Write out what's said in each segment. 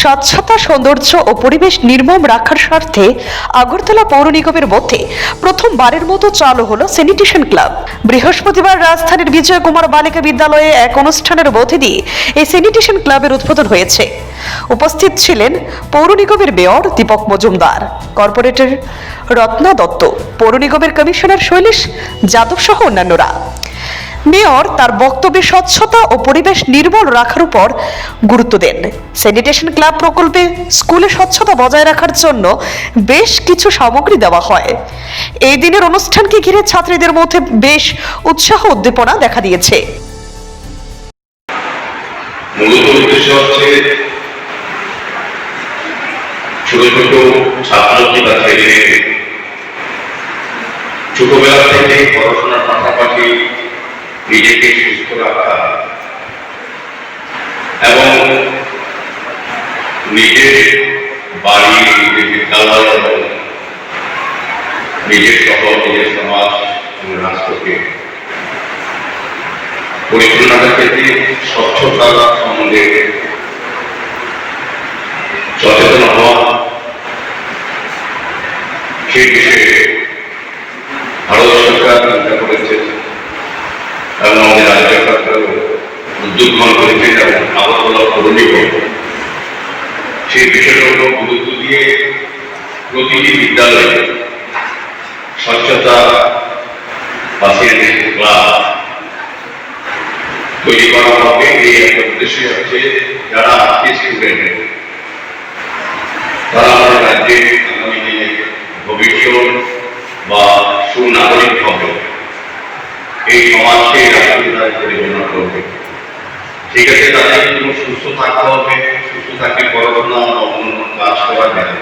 স্বচ্ছতা, সৌন্দর্য ও পরিবেশ নির্মম রাখার স্বার্থে আগরতলা পৌর নিগমের মধ্যে প্রথমবারের মতো চালু হলো স্যানিটেশন ক্লাব। বৃহস্পতিবার রাজধানীর বিজয় কুমার বালিকা বিদ্যালয়ে এক অনুষ্ঠানের মধ্যে দিয়ে এই স্যানিটেশন ক্লাবের উদ্বোধন হয়েছে। উপস্থিত ছিলেন পৌর নিগমের মেয়র দীপক মজুমদার, কর্পোরেটর রত্না দত্ত, পৌর নিগমের কমিশনার শৈলেশ যাদব সহ অন্যান্যরা। মেয়র তার বক্তব্যে স্বচ্ছতা ও পরিবেশ নির্মল রাখার উপর গুরুত্ব দেন। স্যানিটেশন ক্লাব প্রকল্পে স্কুলে স্বচ্ছতা বজায় রাখার জন্য বেশ কিছু সামগ্রী দেওয়া হয়। এই দিনের অনুষ্ঠানকে ঘিরে ছাত্রীদের মধ্যে বেশ উৎসাহ উদ্দীপনা দেখা দিয়েছে। মূলত উদ্দেশ্য হচ্ছে ছোট ছোট ছাত্রছাত্রীরা থেকে ছোটবেলা থেকে পড়াশোনার পাশাপাশি নিজেকে সুস্থ রাখা এবং নিজের বাড়ি, নিজের বিদ্যালয় এবং নিজের শহর, নিজের সমাজ এবং রাষ্ট্রকে পরিচালনার ক্ষেত্রে স্বচ্ছতা সম্বন্ধে সচেতন হওয়া, সেই বিষয়ে ভারত সরকার চিন্তা করেছে এবং আমাদের রাজ্য সরকার উদ্যোগ গ্রহণ করেছে এবং আগরতলা পৌর নিগম সেই বিষয়টার উপর গুরুত্ব দিয়ে প্রতিটি বিদ্যালয়ে স্বচ্ছতা বা স্যানিটেশন ক্লাব তৈরি করা হবে। এই একটা উদ্দেশ্য হচ্ছে যারা আজকে স্টুডেন্ট তারা আমাদের রাজ্যে আগামী দিনে ভবিষ্যৎ বা সুনাগরিক হবে, এই সমাজকে রাষ্ট্রীয় পরিচালনা করবে। ঠিক আছে, তাদের জন্য সুস্থ থাকতে হবে, সুস্থ থাকলে পড়াশোনা অন্য কাজ করা যায়।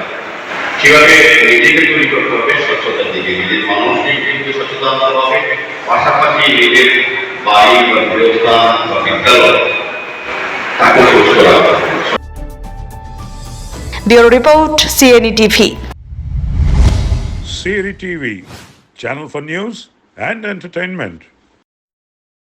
সেভাবে নিজেকে তৈরি করতে হবে স্বচ্ছতার দিকে, নিজের মানসিক দিকে সচেতন হতে হবে, পাশাপাশি নিজের বাড়ি বা গৃহস্থান বা বিদ্যালয় তাকে সুস্থ রাখতে হবে। Bureau report, CNE TV. CNE TV, channel for news and entertainment.